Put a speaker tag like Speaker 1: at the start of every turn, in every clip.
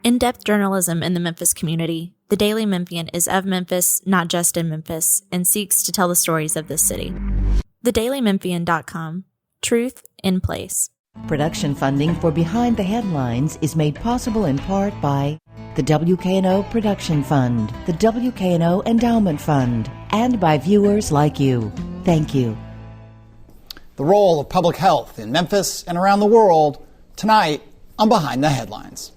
Speaker 1: In-depth journalism in the Memphis community, the Daily Memphian is of Memphis, not just in Memphis, and seeks to tell the stories of this city. TheDailyMemphian.com. Truth in place.
Speaker 2: Production funding for Behind the Headlines is made possible in part by the WKNO Production Fund, the WKNO Endowment Fund, and by viewers like you. Thank you.
Speaker 3: The role of public health in Memphis and around the world tonight on Behind the Headlines.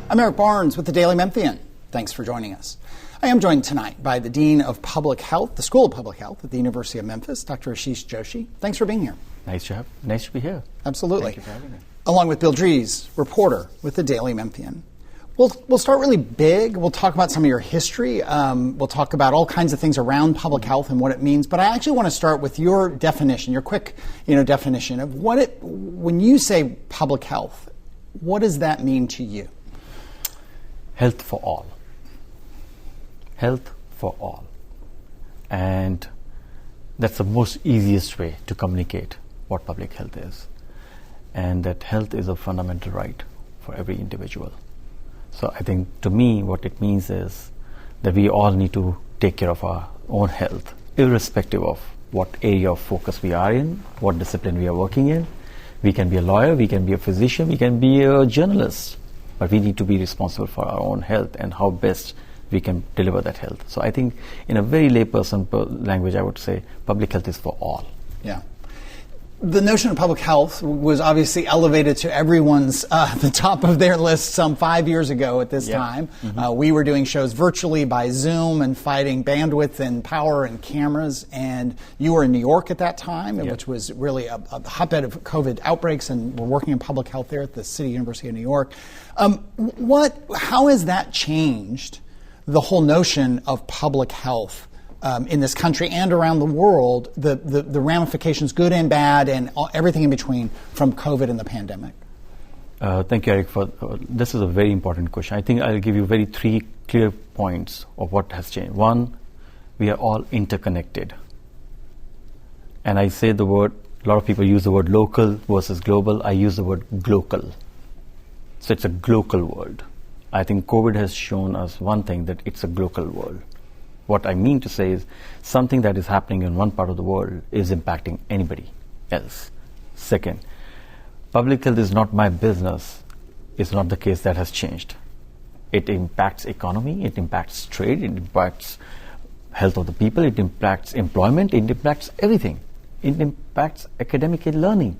Speaker 3: I'm Eric Barnes with the Daily Memphian. Thanks for joining us. I am joined tonight by the Dean of Public Health, the School of Public Health at the University of Memphis, Dr. Ashish Joshi. Thanks for being here.
Speaker 4: Nice to be here.
Speaker 3: Absolutely.
Speaker 4: Thank you for having me.
Speaker 3: Along with Bill Dries, reporter with the Daily Memphian. We'll start really big. We'll talk about some of your history. We'll talk about all kinds of things around public health and what it means. But I actually want to start with your definition, your quick, definition of when you say public health, what does that mean to you?
Speaker 4: Health for all. Health for all. And that's the most easiest way to communicate what public health is. And that health is a fundamental right for every individual. So I think to me what it means is that we all need to take care of our own health, irrespective of what area of focus we are in, what discipline we are working in. We can be a lawyer, we can be a physician, we can be a journalist. But we need to be responsible for our own health and how best we can deliver that health. So I think in a very layperson language, I would say public health is for all.
Speaker 3: Yeah. The notion of public health was obviously elevated to everyone's the top of their list some 5 years ago at this time. Mm-hmm. We were doing shows virtually by Zoom and fighting bandwidth and power and cameras. And you were in New York at that time, which was really a hotbed of COVID outbreaks, and we're working in public health there at the City University of New York. How has that changed the whole notion of public health in this country and around the world, the ramifications, good and bad, and everything in between from COVID and the pandemic?
Speaker 4: Thank you, Eric. This is a very important question. I think I'll give you three clear points of what has changed. One, we are all interconnected. And I say the word, a lot of people use the word local versus global. I use the word glocal. So it's a global world. I think COVID has shown us one thing, that it's a global world. What I mean to say is something that is happening in one part of the world is impacting anybody else. Second, public health is not my business. It's not the case. That has changed. It impacts economy, it impacts trade, it impacts health of the people, it impacts employment, it impacts everything. It impacts academic learning.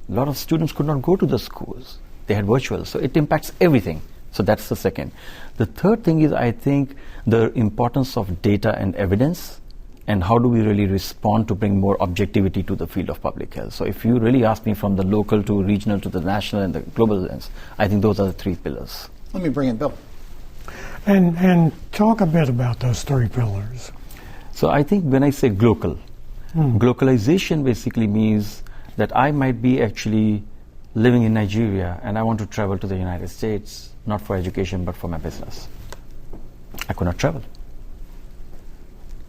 Speaker 4: A lot of students could not go to the schools. They had virtual, so it impacts everything. So that's the second. The third thing is, I think, the importance of data and evidence, and how do we really respond to bring more objectivity to the field of public health. So if you really ask me from the local to regional to the national and the global lens, I think those are the three pillars.
Speaker 3: Let me bring in Bill.
Speaker 5: And talk a bit about those three pillars.
Speaker 4: So I think when I say globalization basically means that I might be actually living in Nigeria and I want to travel to the United States, not for education but for my business. I could not travel.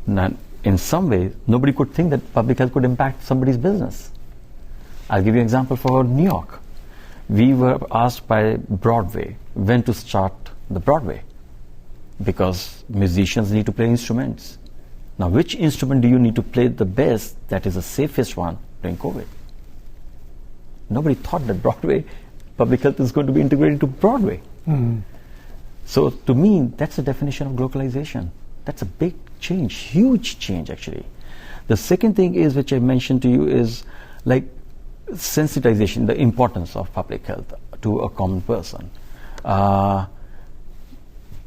Speaker 4: Now, in some way, nobody could think that public health could impact somebody's business. I'll give you an example for New York. We were asked by Broadway when to start the Broadway, because musicians need to play instruments. Now, which instrument do you need to play the best, that is the safest one during COVID? Nobody thought that Broadway, public health is going to be integrated to Broadway. Mm-hmm. So to me, that's the definition of globalization. That's a big change, huge change actually. The second thing is, which I mentioned to you, is like sensitization, the importance of public health to a common person.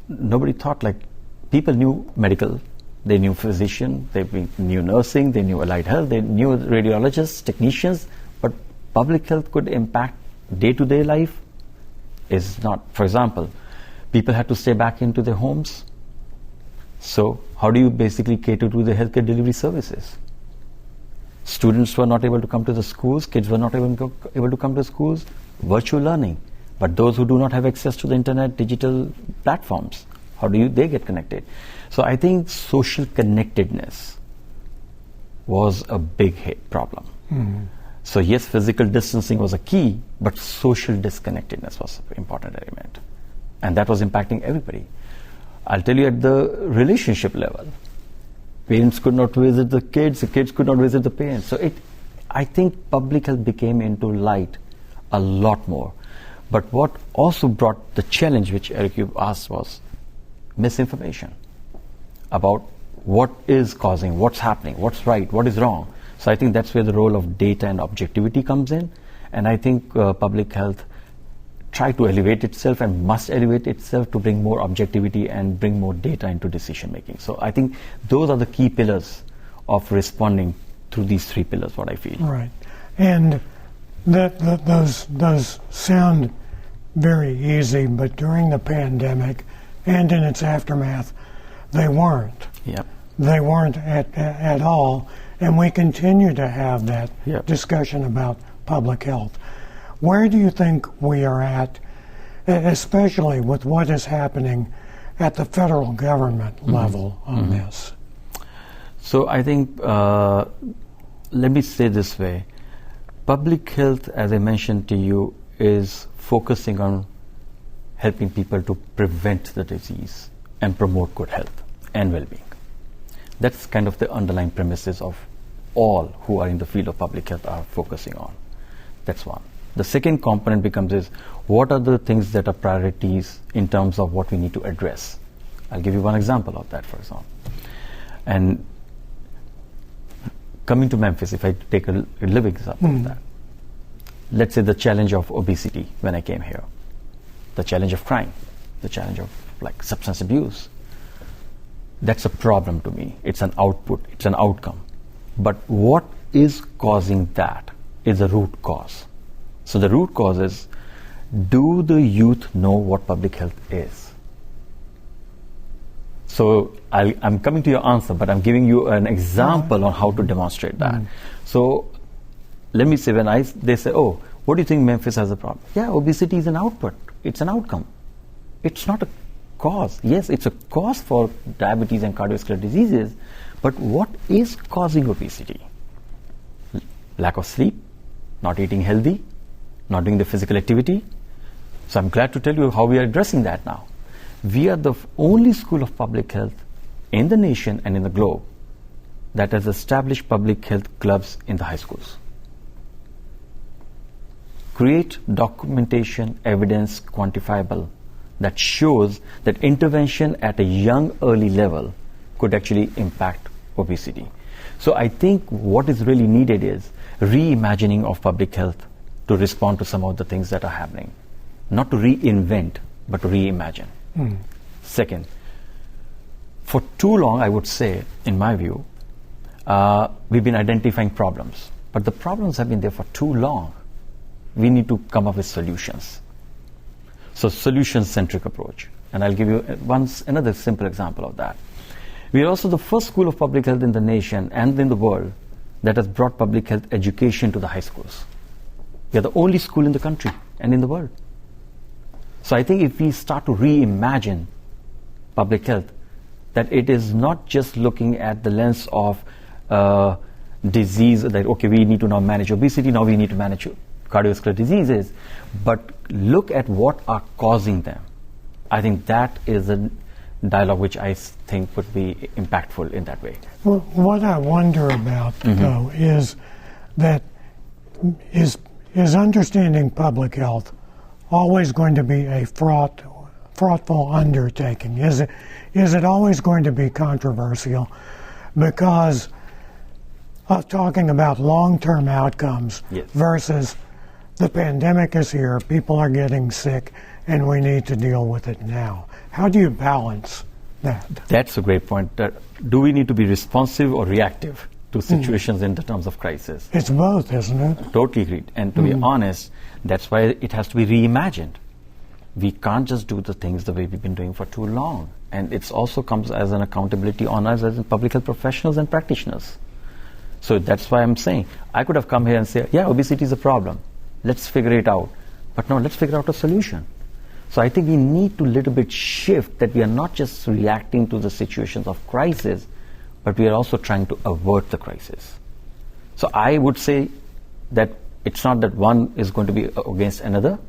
Speaker 4: Nobody thought, like, people knew medical, they knew physician, they knew nursing, they knew allied health, they knew radiologists, technicians, but public health could impact day-to-day life is not. For example, people had to stay back into their homes. So how do you basically cater to the healthcare delivery services? Students were not able to come to the schools, kids were not able to come to schools. virtual learning. But those who do not have access to the internet, digital platforms, how do they get connected? So I think social connectedness was a big problem. Mm-hmm. So yes, physical distancing was a key, but social disconnectedness was an important element. And that was impacting everybody. I'll tell you at the relationship level, parents could not visit the kids could not visit the parents. So I think public health became into light a lot more. But what also brought the challenge, which Eric, you asked, was misinformation about what is causing, what's happening, what's right, what is wrong. So I think that's where the role of data and objectivity comes in. And I think public health tried to elevate itself and must elevate itself to bring more objectivity and bring more data into decision making. So I think those are the key pillars of responding through these three pillars, what I feel.
Speaker 5: Right. And those sound very easy, but during the pandemic and in its aftermath, they weren't.
Speaker 4: Yep.
Speaker 5: They weren't at all. And we continue to have that
Speaker 4: Yep.
Speaker 5: discussion about public health. Where do you think we are at, especially with what is happening at the federal government level on this?
Speaker 4: So I think, let me say this way. Public health, as I mentioned to you, is focusing on helping people to prevent the disease and promote good health and well-being. That's kind of the underlying premises of all who are in the field of public health are focusing on. That's one. The second component becomes is what are the things that are priorities in terms of what we need to address. I'll give you one example of that, for example. And coming to Memphis, if I take a living example of that, let's say the challenge of obesity when I came here, the challenge of crime, the challenge of like substance abuse. That's a problem to me. It's an output, it's an outcome. But what is causing that is the root cause. So the root cause is, do the youth know what public health is? So I'm coming to your answer, but I'm giving you an example on how to demonstrate that. So let me say, they say, oh, what do you think Memphis has a problem? Yeah, obesity is an output. It's an outcome. It's not a cause. Yes, it's a cause for diabetes and cardiovascular diseases, but what is causing obesity? Lack of sleep, not eating healthy, not doing the physical activity. So I'm glad to tell you how we are addressing that now. We are the only school of public health in the nation and in the globe that has established public health clubs in the high schools. Create documentation, evidence, quantifiable, that shows that intervention at a young, early level could actually impact obesity. So I think what is really needed is reimagining of public health to respond to some of the things that are happening. Not to reinvent, but to reimagine. Second, for too long, I would say, in my view, we've been identifying problems. But the problems have been there for too long. We need to come up with solutions. So solution-centric approach. And I'll give you another simple example of that. We are also the first school of public health in the nation and in the world that has brought public health education to the high schools. We are the only school in the country and in the world. So I think if we start to reimagine public health, that it is not just looking at the lens of disease, that okay, we need to now manage obesity, now we need to manage cardiovascular diseases, but look at what are causing them. I think that is a dialogue which I think would be impactful in that way.
Speaker 5: Well, what I wonder about, though, is that is understanding public health always going to be a thoughtful undertaking? Is it always going to be controversial because of talking about long-term outcomes versus the pandemic is here, people are getting sick, and we need to deal with it now? How do you balance that?
Speaker 4: That's a great point. Do we need to be responsive or reactive to situations in the terms of crisis?
Speaker 5: It's both, isn't it?
Speaker 4: Totally agreed. And to be honest, that's why it has to be reimagined. We can't just do the things the way we've been doing for too long. And it also comes as an accountability on us as public health professionals and practitioners. So that's why I'm saying, I could have come here and said, yeah, obesity is a problem. Let's figure it out. but now let's figure out a solution. So I think we need to little bit shift that we are not just reacting to the situations of crisis, but we are also trying to avert the crisis. So I would say that it's not that one is going to be against another.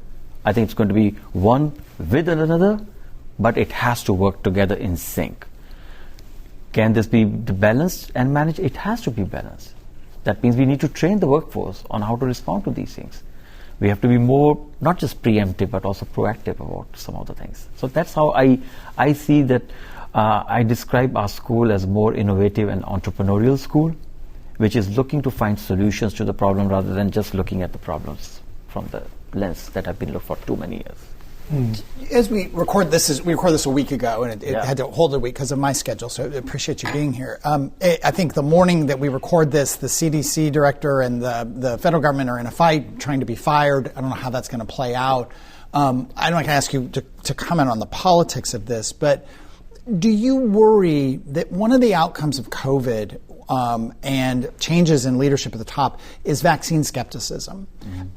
Speaker 4: I think it's going to be one with another, but it has to work together in sync. Can this be balanced and managed? It has to be balanced. That means we need to train the workforce on how to respond to these things. We have to be more, not just preemptive, but also proactive about some of the things. So that's how I see that. I describe our school as more innovative and entrepreneurial school, which is looking to find solutions to the problem rather than just looking at the problems from the lens that have been looked for too many years.
Speaker 3: As we record this a week ago, and it had to hold a week because of my schedule, so I appreciate you being here. I think the morning that we record this, the CDC director and the federal government are in a fight trying to be fired. I don't know how that's going to play out. I'm not going to ask you to comment on the politics of this, but do you worry that one of the outcomes of COVID and changes in leadership at the top is vaccine skepticism?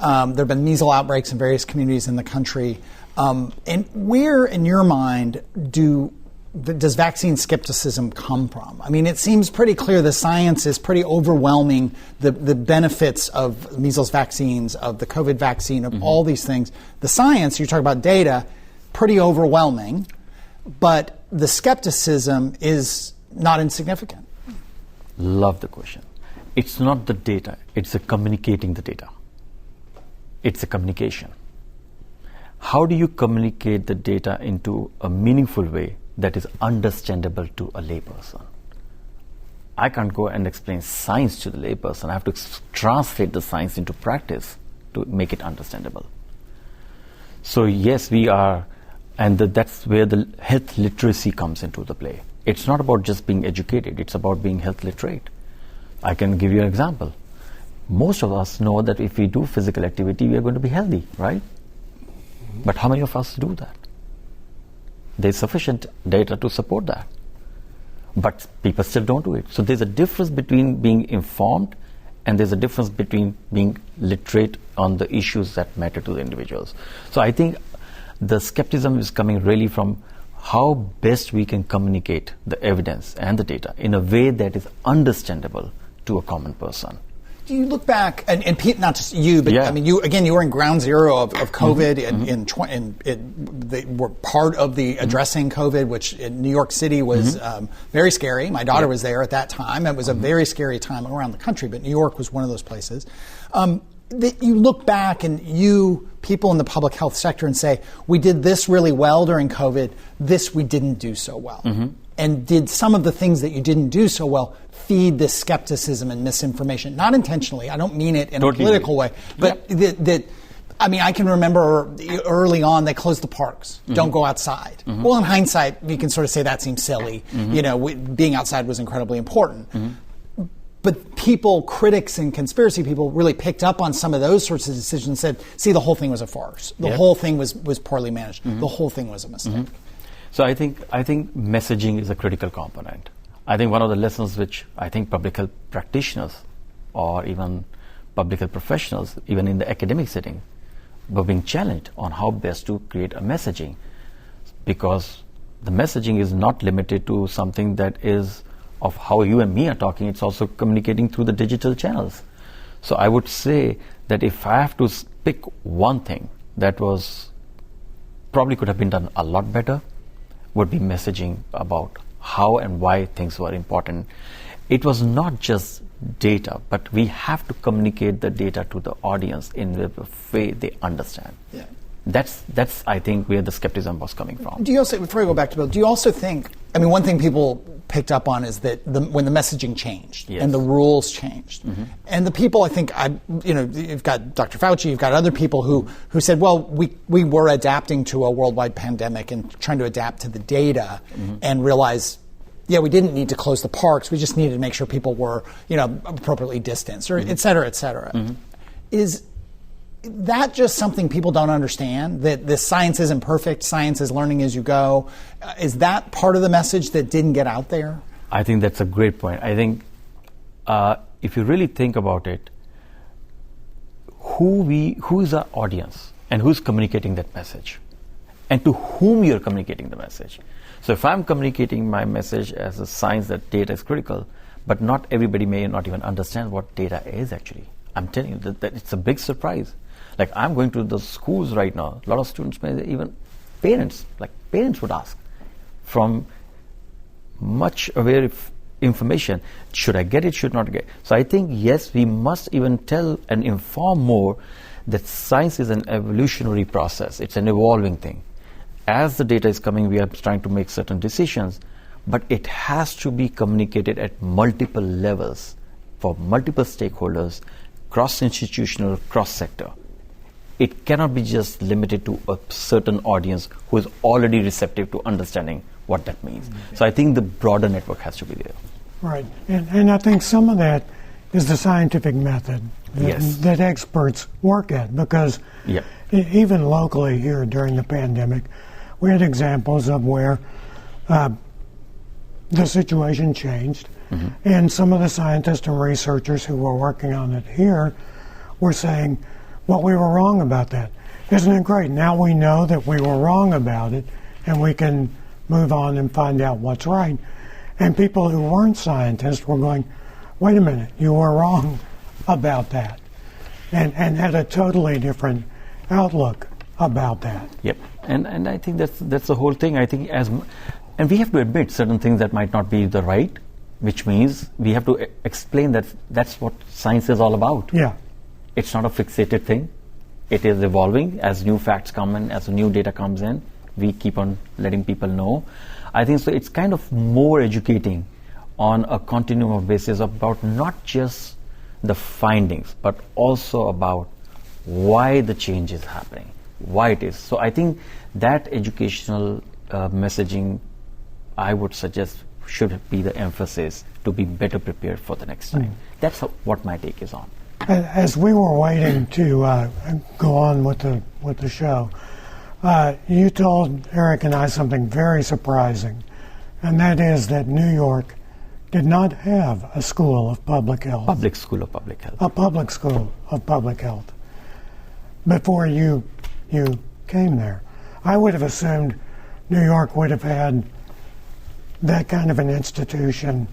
Speaker 3: There have been measles outbreaks in various communities in the country. And where, in your mind, does vaccine skepticism come from? I mean, it seems pretty clear the science is pretty overwhelming, the benefits of measles vaccines, of the COVID vaccine, of all these things. The science, you talk about data, pretty overwhelming, but the skepticism is not insignificant.
Speaker 4: Love the question. It's not the data, it's the communicating the data. It's a communication. How do you communicate the data into a meaningful way that is understandable to a layperson? I can't go and explain science to the layperson. I have to translate the science into practice to make it understandable. So yes, we are, and that's where the health literacy comes into the play. It's not about just being educated, it's about being health literate. I can give you an example. Most of us know that if we do physical activity, we are going to be healthy, right? But how many of us do that? There's sufficient data to support that. But people still don't do it. So there's a difference between being informed and there's a difference between being literate on the issues that matter to the individuals. So I think the skepticism is coming really from how best we can communicate the evidence and the data in a way that is understandable to a common person.
Speaker 3: Do you look back, and not just you, but I mean, you were in ground zero of COVID, they were part of the addressing COVID, which in New York City was very scary. My daughter was there at that time. It was a very scary time around the country, but New York was one of those places. That you look back and people in the public health sector, and say, we did this really well during COVID, this we didn't do so well. And did some of the things that you didn't do so well feed this skepticism and misinformation? Not intentionally, I don't mean it in a political way, but I mean, I can remember early on they closed the parks. Don't go outside. Well, in hindsight, you can sort of say that seems silly. You know, being outside was incredibly important. But people, critics and conspiracy people, really picked up on some of those sorts of decisions and said, see, the whole thing was a farce. The whole thing was poorly managed. The whole thing was a mistake.
Speaker 4: So I think messaging is a critical component. I think one of the lessons which I think public health practitioners or even public health professionals, even in the academic setting, were being challenged on how best to create a messaging, because the messaging is not limited to something that is of how you and me are talking, it's also communicating through the digital channels. So I would say that if I have to pick one thing that was probably could have been done a lot better, would be messaging about how and why things were important. It was not just data, but we have to communicate the data to the audience in a way they understand. That's I think where the skepticism was coming from.
Speaker 3: Do you also, before I go back to Bill, do you also think, I mean, one thing people picked up on is that when the messaging changed and the rules changed, and the people, I think, you've got Dr. Fauci, you've got other people who said, well, we were adapting to a worldwide pandemic and trying to adapt to the data and realize, we didn't need to close the parks, we just needed to make sure people were, appropriately distanced, or et cetera, et cetera. Is that just something people don't understand, that the science isn't perfect, science is learning as you go? Is that part of the message that didn't get out there?
Speaker 4: I think that's a great point. I think if you really think about it, who is our audience? and who's communicating that message, and to whom you're communicating the message. So if I'm communicating my message as a science that data is critical, but not everybody may not even understand what data is actually. I'm telling you that it's a big surprise. Like I'm going to the schools right now, a lot of students, even parents would ask from much aware information, should I get it, should not get it? So I think, yes, we must even tell and inform more that science is an evolutionary process. It's an evolving thing. As the data is coming, we are trying to make certain decisions, but it has to be communicated at multiple levels for multiple stakeholders, cross-institutional, cross-sector. It cannot be just limited to a certain audience who is already receptive to understanding what that means. So I think the broader network has to be there.
Speaker 5: Right. And I think some of that is the scientific method that experts work at, because even locally here during the pandemic, we had examples of where the situation changed, and some of the scientists and researchers who were working on it here were saying, well, we were wrong about that. Isn't it great? Now we know that we were wrong about it, and we can move on and find out what's right. And people who weren't scientists were going, wait a minute, you were wrong about that, and had a totally different outlook about that.
Speaker 4: Yep, and I think that's the whole thing. I think and we have to admit certain things that might not be the right, which means we have to explain that that's what science is all about.
Speaker 5: Yeah.
Speaker 4: It's not a fixated thing. It is evolving as new facts come in, as new data comes in. We keep on letting people know. I think so. It's kind of more educating on a continuum of basis about not just the findings, but also about why the change is happening, why it is. So I think that educational messaging, I would suggest, should be the emphasis to be better prepared for the next time. That's what my take is on.
Speaker 5: As we were waiting to go on with the show, you told Eric and I something very surprising, and that is that New York did not have a school of public health.
Speaker 4: Public school of public health.
Speaker 5: A public school of public health. Before you came there, I would have assumed New York would have had that kind of an institution,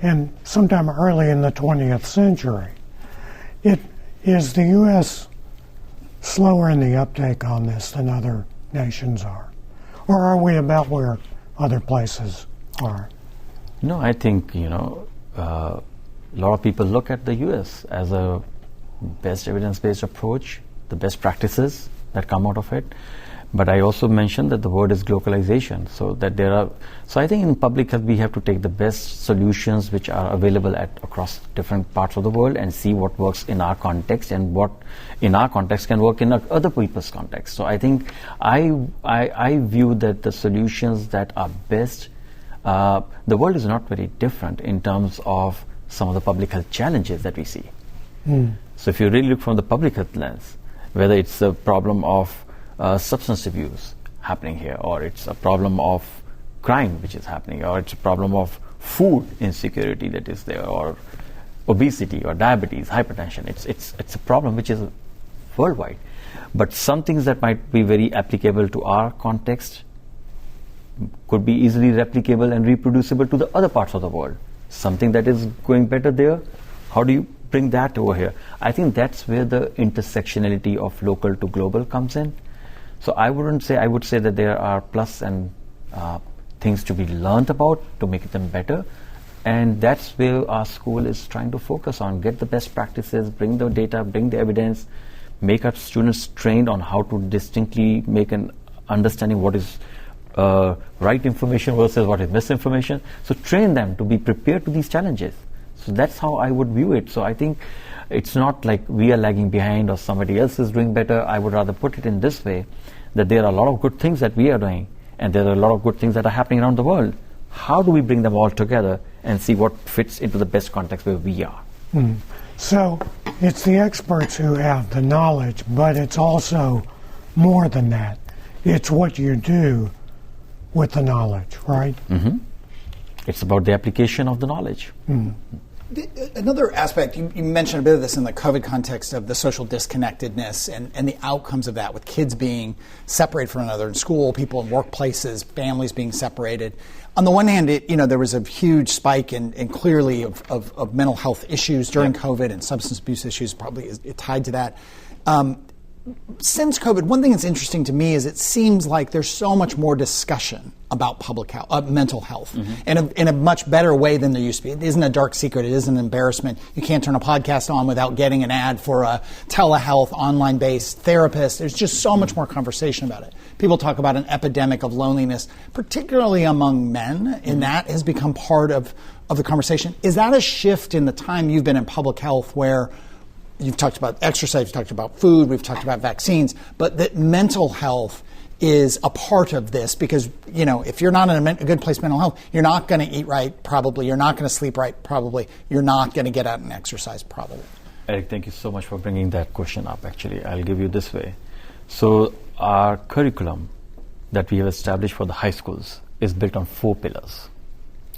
Speaker 5: and sometime early in the 20th century. Is the U.S. slower in the uptake on this than other nations are? Or are we about where other places are?
Speaker 4: No, I think, a lot of people look at the U.S. as a best evidence-based approach, the best practices that come out of it. But I also mentioned that the word is globalization, so I think in public health we have to take the best solutions which are available across different parts of the world and see what works in our context and what in our context can work in other people's context. So I think I view that the solutions that are best, the world is not very different in terms of some of the public health challenges that we see. So if you really look from the public health lens, whether it's a problem of substance abuse happening here, or it's a problem of crime which is happening, or it's a problem of food insecurity that is there, or obesity or diabetes, hypertension. It's a problem which is worldwide. But some things that might be very applicable to our context could be easily replicable and reproducible to the other parts of the world. Something that is going better there, how do you bring that over here? I think that's where the intersectionality of local to global comes in. So I would say that there are plus and things to be learned about to make them better. And that's where our school is trying to focus on, get the best practices, bring the data, bring the evidence, make our students trained on how to distinctly make an understanding what is right information versus what is misinformation. So train them to be prepared to these challenges. So that's how I would view it. So I think it's not like we are lagging behind or somebody else is doing better. I would rather put it in this way, that there are a lot of good things that we are doing, and there are a lot of good things that are happening around the world. How do we bring them all together and see what fits into the best context where we are?
Speaker 5: So it's the experts who have the knowledge, but it's also more than that. It's what you do with the knowledge, right?
Speaker 4: It's about the application of the knowledge.
Speaker 3: Another aspect, you mentioned a bit of this in the COVID context of the social disconnectedness and the outcomes of that, with kids being separated from one another in school, people in workplaces, families being separated. On the one hand, there was a huge spike in clearly of mental health issues during COVID, and substance abuse issues probably is tied to that. Since COVID, one thing that's interesting to me is it seems like there's so much more discussion about public health, mental health, in a much better way than there used to be. It isn't a dark secret. It isn't an embarrassment. You can't turn a podcast on without getting an ad for a telehealth, online-based therapist. There's just so much more conversation about it. People talk about an epidemic of loneliness, particularly among men, and that has become part of the conversation. Is that a shift in the time you've been in public health where you've talked about exercise, you've talked about food, we've talked about vaccines, but that mental health is a part of this? Because, if you're not in a good place mental health, you're not going to eat right, probably. You're not going to sleep right, probably. You're not going to get out and exercise, probably.
Speaker 4: Eric, thank you so much for bringing that question up, actually. I'll give you this way. So our curriculum that we have established for the high schools is built on 4 pillars.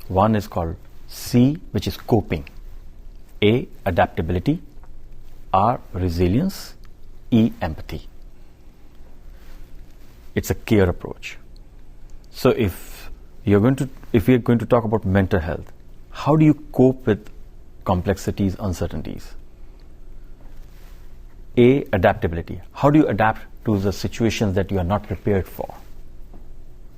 Speaker 4: One is called C, which is coping. A, adaptability. R, resilience. E, empathy. It's a care approach. So if we are going to talk about mental health, how do you cope with complexities, uncertainties? A, adaptability. How do you adapt to the situations that you are not prepared for?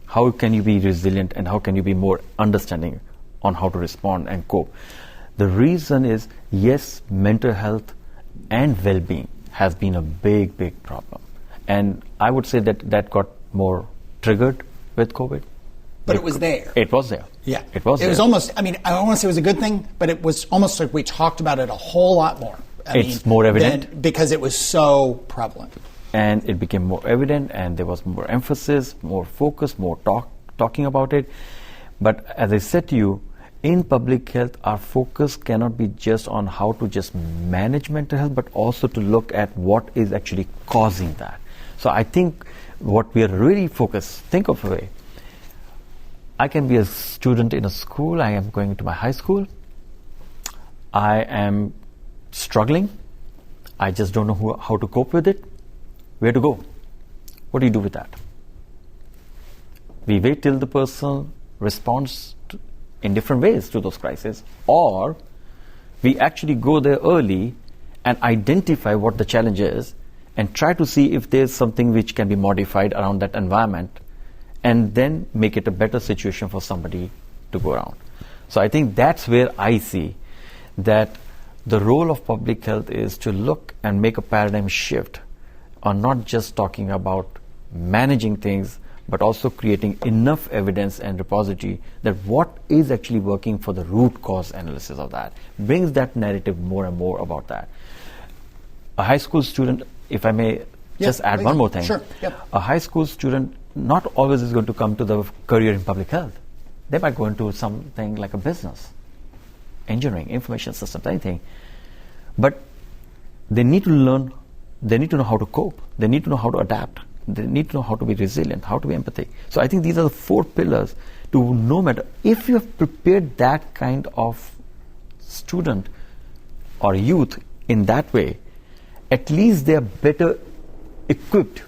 Speaker 4: How can you be resilient, and how can you be more understanding on how to respond and cope? The reason is, yes, mental health and well-being has been a big, big problem. And I would say that got more triggered with COVID.
Speaker 3: But it was there.
Speaker 4: It was there.
Speaker 3: Yeah.
Speaker 4: It was there.
Speaker 3: It was almost, I don't want to say it was a good thing, but it was almost like we talked about it a whole lot more.
Speaker 4: It's more evident.
Speaker 3: Because it was so prevalent.
Speaker 4: And it became more evident, and there was more emphasis, more focus, more talking about it. But as I said to you, in public health, our focus cannot be just on how to just manage mental health, but also to look at what is actually causing that. So I think what we are really focused, think of a way. I can be a student in a school. I am going to my high school. I am struggling. I just don't know how to cope with it. Where to go? What do you do with that? We wait till the person responds in different ways to those crises, or we actually go there early and identify what the challenge is and try to see if there's something which can be modified around that environment, and then make it a better situation for somebody to go around. So I think that's where I see that the role of public health is to look and make a paradigm shift on not just talking about managing things, but also creating enough evidence and repository that what is actually working for the root cause analysis of that brings that narrative more and more about that. A high school student, if I may just add one more thing.
Speaker 3: Sure. Yep.
Speaker 4: A high school student not always is going to come to the career in public health. They might go into something like a business, engineering, information systems, anything. But they need to learn, they need to know how to cope, they need to know how to adapt, they need to know how to be resilient, how to be empathetic. So I think these are the 4 pillars to, no matter if you have prepared that kind of student or youth in that way, at least they are better equipped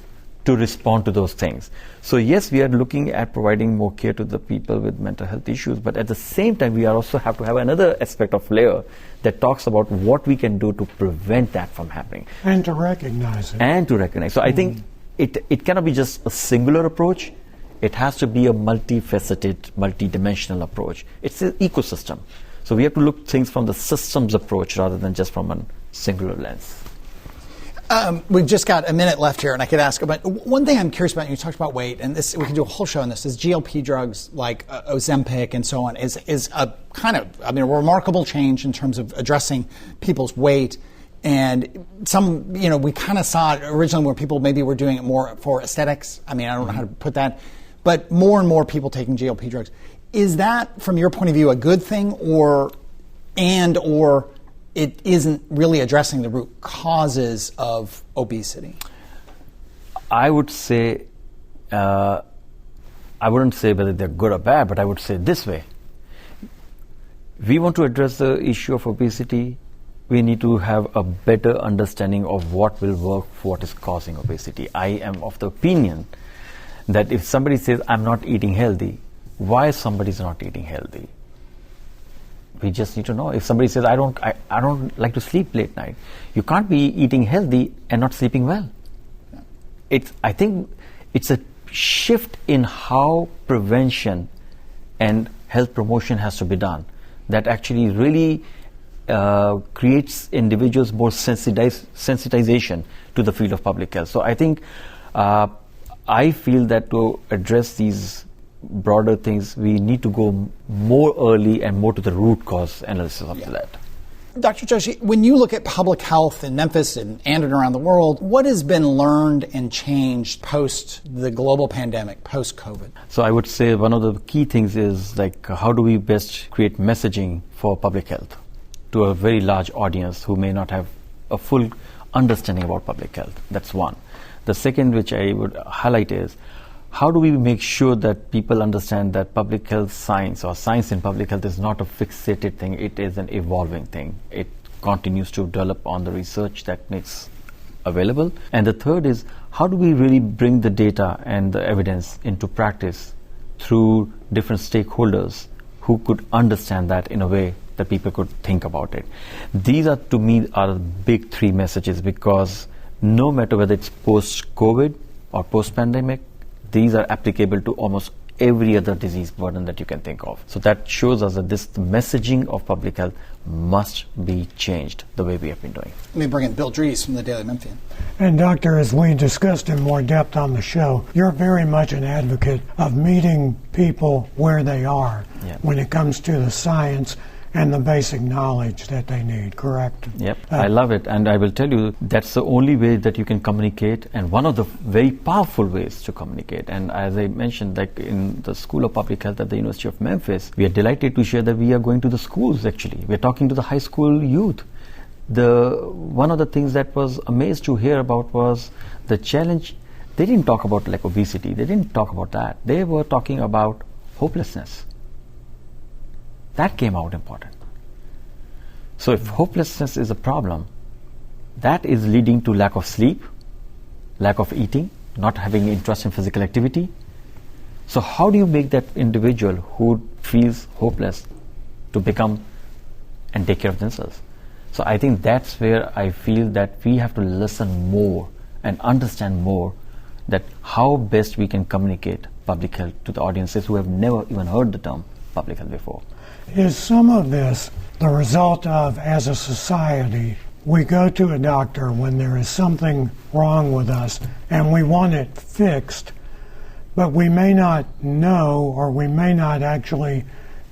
Speaker 4: to respond to those things. So yes, we are looking at providing more care to the people with mental health issues, but at the same time, we also have to have another aspect of layer that talks about what we can do to prevent that from happening.
Speaker 5: And to recognize it.
Speaker 4: So I think it cannot be just a singular approach. It has to be a multifaceted, multidimensional approach. It's an ecosystem. So we have to look things from the systems approach rather than just from a singular lens.
Speaker 3: We've just got a minute left here, and I could ask about one thing I'm curious about. You talked about weight, and this we can do a whole show on this. Is GLP drugs like Ozempic and so on is a kind of a remarkable change in terms of addressing people's weight, and some we kind of saw it originally where people maybe were doing it more for aesthetics. I don't know how to put that, but more and more people taking GLP drugs. Is that, from your point of view, a good thing, or it isn't really addressing the root causes of obesity?
Speaker 4: I would say, I wouldn't say whether they're good or bad, but I would say this way. we want to address the issue of obesity, we need to have a better understanding of what will work for what is causing obesity. I am of the opinion that if somebody says, I'm not eating healthy, why somebody is not eating healthy? We just need to know. If somebody says, I don't like to sleep late night, you can't be eating healthy and not sleeping well. I think it's a shift in how prevention and health promotion has to be done that actually really creates individuals more sensitization to the field of public health. So I think I feel that to address these broader things, we need to go more early and more to the root cause analysis of that.
Speaker 3: Dr. Joshi, when you look at public health in Memphis and around the world, what has been learned and changed post the global pandemic, post-COVID?
Speaker 4: So I would say one of the key things is like how do we best create messaging for public health to a very large audience who may not have a full understanding about public health. That's one. The second, which I would highlight, is how do we make sure that people understand that public health science or science in public health is not a fixated thing, it is an evolving thing. It continues to develop on the research that makes available. And the third is how do we really bring the data and the evidence into practice through different stakeholders who could understand that in a way that people could think about it. These are, to me, are the big three messages, because no matter whether it's post-COVID or post-pandemic, these are applicable to almost every other disease burden that you can think of. So that shows us that the messaging of public health must be changed the way we have been doing.
Speaker 3: Let me bring in Bill Dries from the Daily Memphian.
Speaker 5: And Doctor, as we discussed in more depth on the show, you're very much an advocate of meeting people where they are when it comes to the science and the basic knowledge that they need, correct?
Speaker 4: Yep, I love it. And I will tell you, that's the only way that you can communicate, and one of the very powerful ways to communicate. And as I mentioned, like in the School of Public Health at the University of Memphis, we are delighted to share that we are going to the schools, actually. We're talking to the high school youth. One of the things that was amazed to hear about was the challenge. They didn't talk about like obesity. They didn't talk about that. They were talking about hopelessness. That came out important. So if hopelessness is a problem, that is leading to lack of sleep, lack of eating, not having interest in physical activity. So how do you make that individual who feels hopeless to become and take care of themselves? So I think that's where I feel that we have to listen more and understand more that how best we can communicate public health to the audiences who have never even heard the term public health before.
Speaker 5: Is some of this the result of, as a society, we go to a doctor when there is something wrong with us and we want it fixed, but we may not know, or we may not actually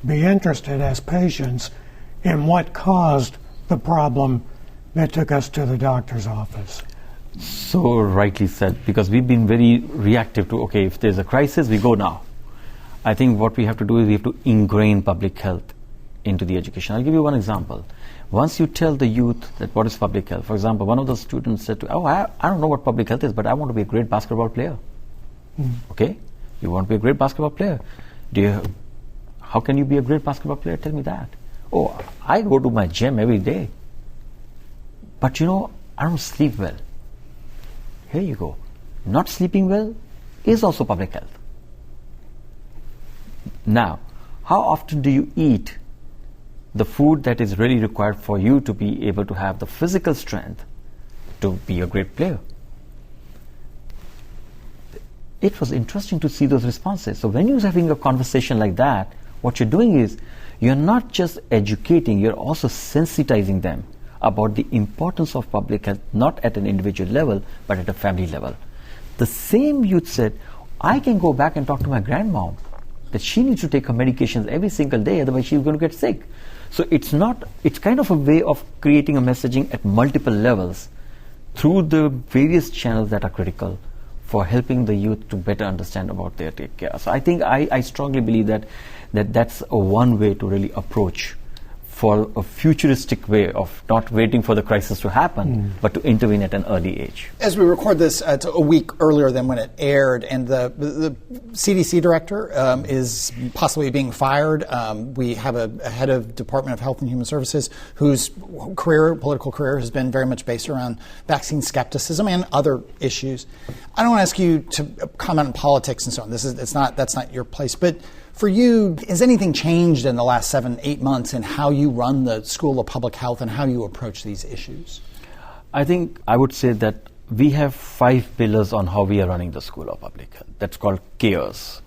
Speaker 5: be interested as patients in what caused the problem that took us to the doctor's office?
Speaker 4: So rightly said, because we've been very reactive to, okay, if there's a crisis, we go now. I think what we have to do is we have to ingrain public health into the education. I'll give you one example. Once you tell the youth that what is public health, for example, one of the students said, I don't know what public health is, but I want to be a great basketball player. Okay, you want to be a great basketball player. How can you be a great basketball player? Tell me that. Oh, I go to my gym every day. But I don't sleep well. Here you go. Not sleeping well is also public health. Now, how often do you eat the food that is really required for you to be able to have the physical strength to be a great player? It was interesting to see those responses. So when you're having a conversation like that, what you're doing is you're not just educating, you're also sensitizing them about the importance of public health, not at an individual level, but at a family level. The same youth said, I can go back and talk to my grandmom that she needs to take her medications every single day, otherwise she's going to get sick. So it's kind of a way of creating a messaging at multiple levels through the various channels that are critical for helping the youth to better understand about their take care. So I think I strongly believe that that's a one way to really approach for a futuristic way of not waiting for the crisis to happen, but to intervene at an early age.
Speaker 3: As we record this, it's a week earlier than when it aired, and the CDC director is possibly being fired. We have a head of Department of Health and Human Services whose political career has been very much based around vaccine skepticism and other issues. I don't want to ask you to comment on politics and so on. That's not your place, but for you, has anything changed in the last 7-8 months in how you run the School of Public Health and how you approach these issues?
Speaker 4: I think I would say that we have 5 pillars on how we are running the School of Public Health. That's called CARES.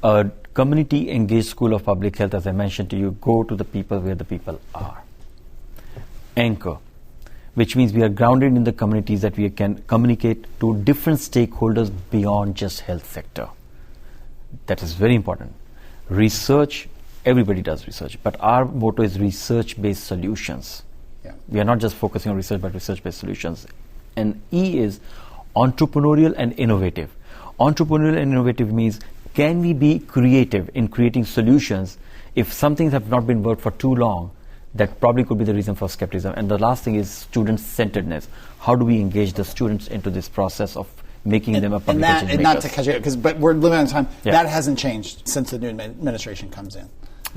Speaker 4: A community-engaged School of Public Health, as I mentioned to you, go to the people where the people are. Anchor, which means we are grounded in the communities that we can communicate to different stakeholders beyond just health sector. That is very important. Research, everybody does research, but our motto is research-based solutions.
Speaker 3: Yeah.
Speaker 4: We are not just focusing on research, but research-based solutions. And E is entrepreneurial and innovative. Entrepreneurial and innovative means, can we be creative in creating solutions if some things have not been worked for too long? That probably could be the reason for skepticism. And the last thing is student-centeredness. How do we engage the students into this process of making them a publication
Speaker 3: and not to catch you, but we're living on time.
Speaker 4: Yeah.
Speaker 3: That hasn't changed since the new administration comes in.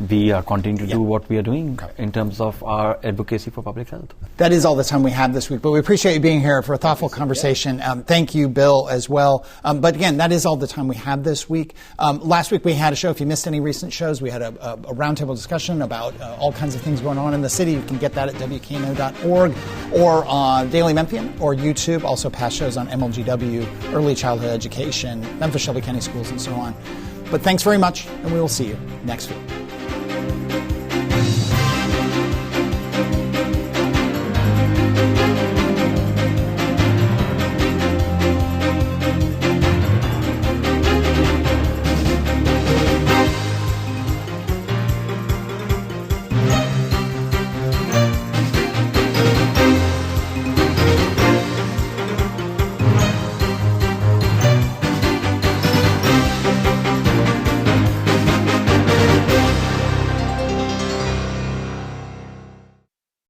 Speaker 4: We are continuing to do what we are doing in terms of our advocacy for public health.
Speaker 3: That is all the time we have this week, but we appreciate you being here for a thoughtful conversation. Thank you, Bill, as well. But again, that is all the time we have this week. Last week we had a show. If you missed any recent shows, we had a roundtable discussion about all kinds of things going on in the city. You can get that at WKNO.org or on Daily Memphian or YouTube. Also past shows on MLGW, early childhood education, Memphis Shelby County Schools, and so on. But thanks very much, and we will see you next week.